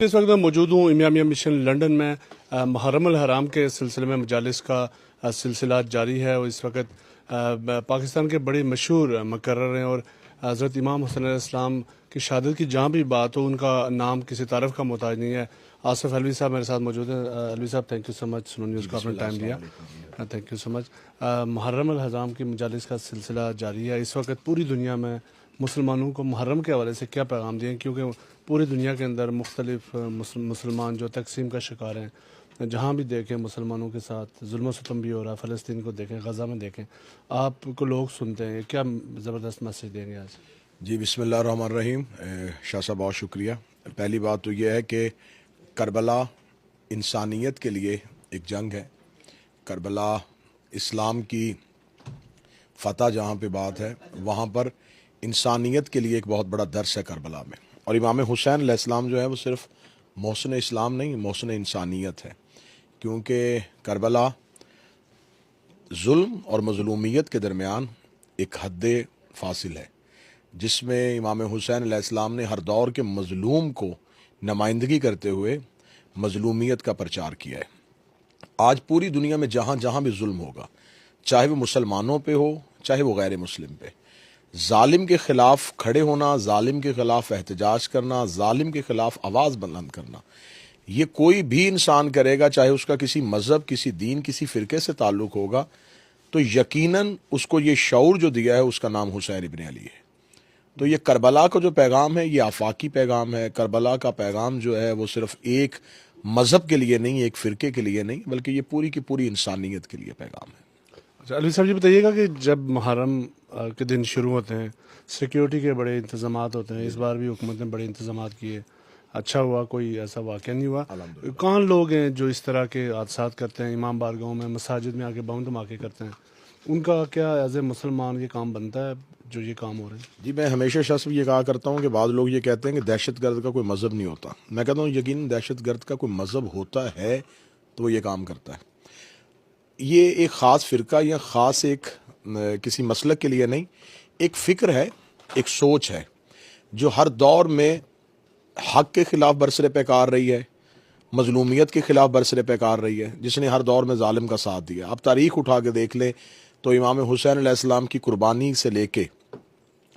इस वक्त मैं मौजूद हूँ इमामिया मिशन लंदन में। मुहर्रम अल हराम के सिलसिले में मजालिस का सिलसिला जारी है और इस वक्त पाकिस्तान के बड़े मशहूर मुकर्रर हैं और हज़रत इमाम हुसैन अलैहिस्सलाम की शहादत की जहाँ भी बात हो उनका नाम किसी तारीफ़ का मोहताज नहीं है। आसिफ अलवी साहब मेरे साथ मौजूद हैं। अलवी साहब, थैंक यू सो मच सुनो न्यूज़ का अपना टाइम दिया। Thank you so much. Muharram अल हराम की मजालिस का सिलसिला जारी है। इस वक्त पूरी दुनिया में मुसलमानों को मुहर्रम के हवाले से क्या पैगाम दिए, क्योंकि पूरी दुनिया के अंदर मुख्तलिफ मुसलमान जो तकसीम का शिकार हैं, जहाँ भी देखें मुसलमानों के साथ जुल्म सितम भी हो रहा है। फ़लस्तीन को देखें, गज़ा में देखें, आपको लोग सुनते हैं, क्या ज़बरदस्त मैसेज देंगे आज? जी बिस्मिल्लाहिर्रहमानिर्रहीम। शाह साहब बहुत शुक्रिया। पहली बात तो यह है कि करबला इंसानियत के लिए एक जंग है। करबला इस्लाम की फ़तह जहाँ पे बात है वहाँ पर इंसानियत के लिए एक बहुत बड़ा दर्स है करबला में। और इमाम हुसैन अलैहिस्सलाम जो है वो सिर्फ मोहसिन इस्लाम नहीं, मोहसिन इंसानियत है, क्योंकि करबला जुल्म और मज़लूमियत के दरमियान एक हद फासिल है, जिसमें इमाम हुसैन अलैहिस्सलाम ने हर दौर के मज़लूम को नुमाइंदगी करते हुए मज़लूमियत का प्रचार किया है। आज पूरी दुनिया में जहाँ जहाँ भी जुल्म होगा, चाहे वो मुसलमानों पे हो चाहे वो गैर मुस्लिम पे, जालिम के ख़िलाफ़ खड़े होना, जालिम के ख़िलाफ़ एहतजाज करना, जालिम के ख़िलाफ़ आवाज़ बुलंद करना, ये कोई भी इंसान करेगा, चाहे उसका किसी मज़हब, किसी दीन, किसी फ़िरके से ताल्लुक़ होगा, तो यकीनन उसको ये शऊर जो दिया है उसका नाम हुसैन इब्न अली है। तो ये करबला का जो पैगाम है ये आफाकी पैगाम है। करबला का पैगाम जो है वो सिर्फ एक मज़हब के लिए नहीं, एक फ़िरके के लिए नहीं, बल्कि ये पूरी की पूरी इंसानियत के लिए पैगाम है। अच्छा अलवी साहब, ये बताइएगा कि जब मुहर्रम के दिन शुरू होते हैं, सिक्योरिटी के बड़े इंतज़ाम होते हैं। इस बार भी हुकूमत ने बड़े इंतज़ाम किए, अच्छा हुआ, कोई ऐसा वाक़या नहीं हुआ। कौन लोग हैं जो इस तरह के हादसात करते हैं, इमाम बारगाहों में, मसाजिद में आके बम धमाके करते हैं? उनका क्या एज ए मुसलमान ये काम बनता है जो ये काम हो रहे हैं? जी, मैं हमेशा शख्स ये कहा करता हूँ कि बाद लोग ये कहते हैं कि दहशत गर्द का कोई मज़हब नहीं होता। मैं कहता हूँ यकीन दहशत गर्द का कोई मज़हब होता है तो वो ये काम करता है। ये एक ख़ास फ़िरका या ख़ास एक किसी मसलक के लिए नहीं, एक फ़िक्र है, एक सोच है जो हर दौर में हक़ के ख़िलाफ़ बरसरे पैकार रही है, मज़लूमियत के ख़िलाफ़ बरसरे पैकार रही है, जिसने हर दौर में ज़ालिम का साथ दिया। आप तारीख़ उठा के देख लें तो इमाम हुसैन अलैहिस्सलाम की कुर्बानी से लेके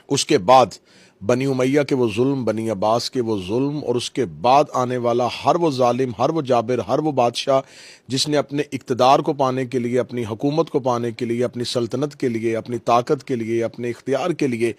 उसके बाद बनी उमैया के वो जुल्म, बनी अब्बास के वो जुल्म, और उसके बाद आने वाला हर वो जालिम, हर वो जाबिर, हर वो बादशाह जिसने अपने इक़्तिदार को पाने के लिए, अपनी हुकूमत को पाने के लिए, अपनी सल्तनत के लिए, अपनी ताकत के लिए, अपने इख्तियार के लिए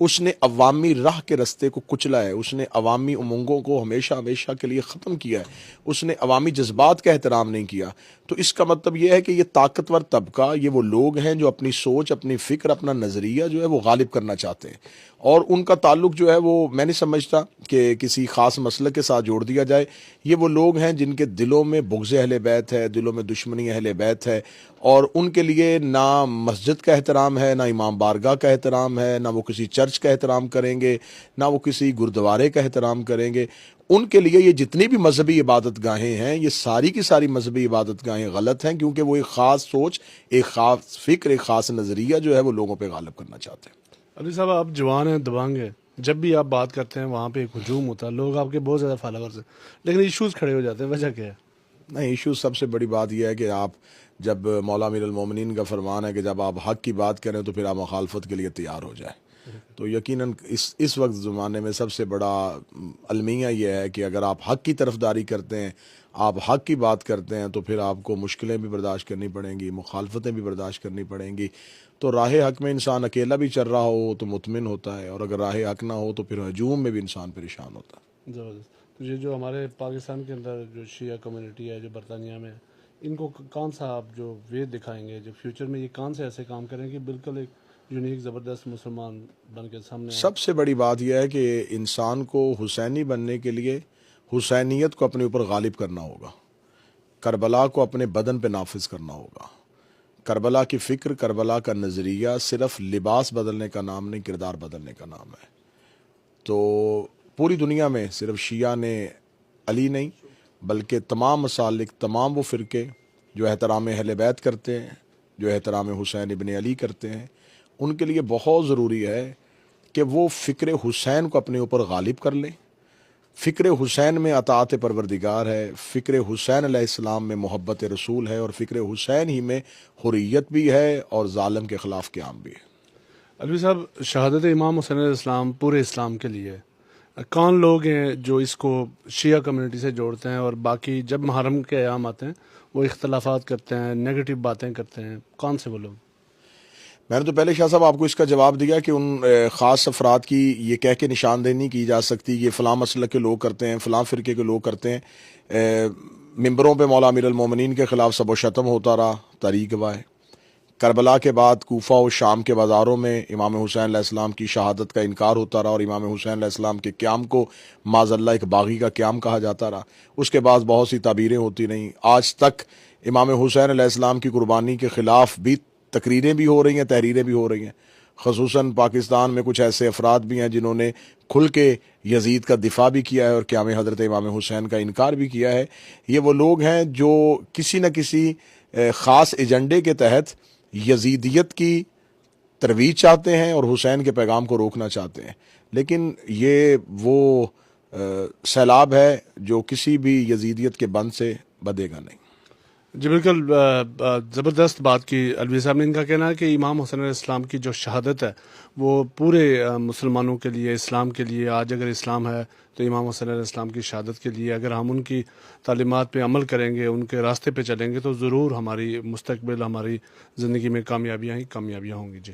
उसने अवामी राह के रस्ते को कुचला है। उसने अवामी उमंगों को हमेशा हमेशा के लिए ख़त्म किया है। उसने अवामी जज्बात का एहतराम नहीं किया। तो इसका मतलब यह है कि ये ताकतवर तबका, ये वो लोग हैं जो अपनी सोच, अपनी फ़िक्र, अपना नज़रिया जो है वो गालिब करना चाहते हैं, और उनका ताल्लुक जो है वो मैं नहीं समझता कि किसी ख़ास मसले के साथ जोड़ दिया जाए। ये वो लोग हैं जिनके दिलों में बुग़्ज़ अहले बैत है, दिलों में दुश्मनी अहले बैत है, और उनके लिए ना मस्जिद का एहतराम है, ना इमाम बारगाह का एहतराम है, ना वो किसी चर्च का एहतराम करेंगे, ना वो किसी गुरुद्वारे का एहतराम करेंगे। उनके लिए ये जितनी भी मजहबी इबादत गाहें हैं, ये सारी की सारी मजहबी इबादत गाहें गलत हैं, क्योंकि वो एक ख़ास सोच, एक ख़ास फ़िक्र, एक ख़ास नज़रिया जो है वो लोगों पर गालिब करना चाहते हैं। अली साहब, आप जवान हैं, दबंग हैं, जब भी आप बात करते हैं वहाँ पे एक हुजूम होता है, लोग आपके बहुत ज़्यादा फॉलोवर्स हैं, लेकिन इश्यूज़ खड़े हो जाते हैं, वजह क्या है? नहीं, इशू सबसे बड़ी बात यह है कि आप जब मौला अमीरुल मोमिनीन का फरमान है कि जब आप हक़ की बात करें तो फिर आप मुखालफत के लिए तैयार हो जाए। तो यकीनन इस वक्त ज़माने में सबसे बड़ा अलमिया यह है कि अगर आप हक़ की तरफदारी करते हैं, आप हक़ की बात करते हैं, तो फिर आपको मुश्किलें भी बर्दाश्त करनी पड़ेंगी, मुखालफतें भी बर्दाश्त करनी पड़ेंगी। तो राह हक़ में इंसान अकेला भी चल रहा हो तो मुतमिन होता है, और अगर राह हक़ ना हो तो फिर हजूम में भी इंसान परेशान होता है। ज़बरदस्त। तो ये जो हमारे पाकिस्तान के अंदर जो शिया कम्युनिटी है, जो बरतानिया में है, इनको कौन सा आप जो वे दिखाएंगे जो फ्यूचर में ये कौन से ऐसे काम करें कि बिल्कुल एक यूनिक ज़बरदस्त मुसलमान बन के सामने आए? सबसे बड़ी बात यह है कि इंसान को हुसैनी बनने के लिए हुसैनियत को अपने ऊपर गालिब करना होगा, करबला को अपने बदन पे नाफिज करना होगा। करबला की फ़िक्र, करबला का नज़रिया सिर्फ लिबास बदलने का नाम नहीं, किरदार बदलने का नाम है। तो पूरी दुनिया में सिर्फ शिया ने अली नहीं, बल्कि तमाम मसालिक, तमाम वो फ़िरके जो एहतराम अहले बैत करते हैं, जो एहतराम हुसैन इब्न अली करते हैं, उनके लिए बहुत ज़रूरी है कि वो फ़िक्र हुसैन को अपने ऊपर गालिब कर लें, فکر حسین میں اطاعت پروردگار ہے، فکر حسین علیہ السلام میں محبت رسول ہے، اور فکر حسین ہی میں حریت بھی ہے اور ظالم کے خلاف قیام بھی ہے۔ الوی صاحب، شہادت امام حسین علیہ السلام پورے اسلام کے لیے ہے۔ کون لوگ ہیں جو اس کو شیعہ کمیونٹی سے جوڑتے ہیں اور باقی جب محرم کے ایام آتے ہیں وہ اختلافات کرتے ہیں، نیگیٹو باتیں کرتے ہیں؟ کون سے وہ لوگ؟ میں نے تو پہلے شاہ صاحب آپ کو اس کا جواب دیا کہ ان خاص افراد کی یہ کہہ کے نشاندہی نہیں کی جا سکتی یہ فلاں مسلک کے لوگ کرتے ہیں، فلاں فرقے کے لوگ کرتے ہیں۔ ممبروں پہ مولا امیر المومنین کے خلاف سب و شتم ہوتا رہا، تاریخ گواہ ہے۔ کربلا کے بعد کوفہ و شام کے بازاروں میں امام حسین علیہ السلام کی شہادت کا انکار ہوتا رہا، اور امام حسین علیہ السلام کے قیام کو معاذ اللہ ایک باغی کا قیام کہا جاتا رہا۔ اس کے بعد بہت سی تعبیریں ہوتی رہیں، آج تک امام حسین علیہ السلام کی قربانی کے خلاف بھی تقریریں بھی ہو رہی ہیں، تحریریں بھی ہو رہی ہیں۔ خصوصاً پاکستان میں کچھ ایسے افراد بھی ہیں جنہوں نے کھل کے یزید کا دفاع بھی کیا ہے اور قیام حضرت امام حسین کا انکار بھی کیا ہے۔ یہ وہ لوگ ہیں جو کسی نہ کسی خاص ایجنڈے کے تحت یزیدیت کی ترویج چاہتے ہیں اور حسین کے پیغام کو روکنا چاہتے ہیں، لیکن یہ وہ سیلاب ہے جو کسی بھی یزیدیت کے بند سے بدے گا نہیں۔ جی بالکل، زبردست بات کی الوی صاحب نے۔ ان کا کہنا ہے کہ امام حسین علیہ السلام کی جو شہادت ہے وہ پورے مسلمانوں کے لیے، اسلام کے لیے، آج اگر اسلام ہے تو امام حسین علیہ السلام کی شہادت کے لیے اگر ہم ان کی تعلیمات پہ عمل کریں گے، ان کے راستے پہ چلیں گے تو ضرور ہماری مستقبل، ہماری زندگی میں کامیابیاں ہی کامیابیاں ہوں گی۔ جی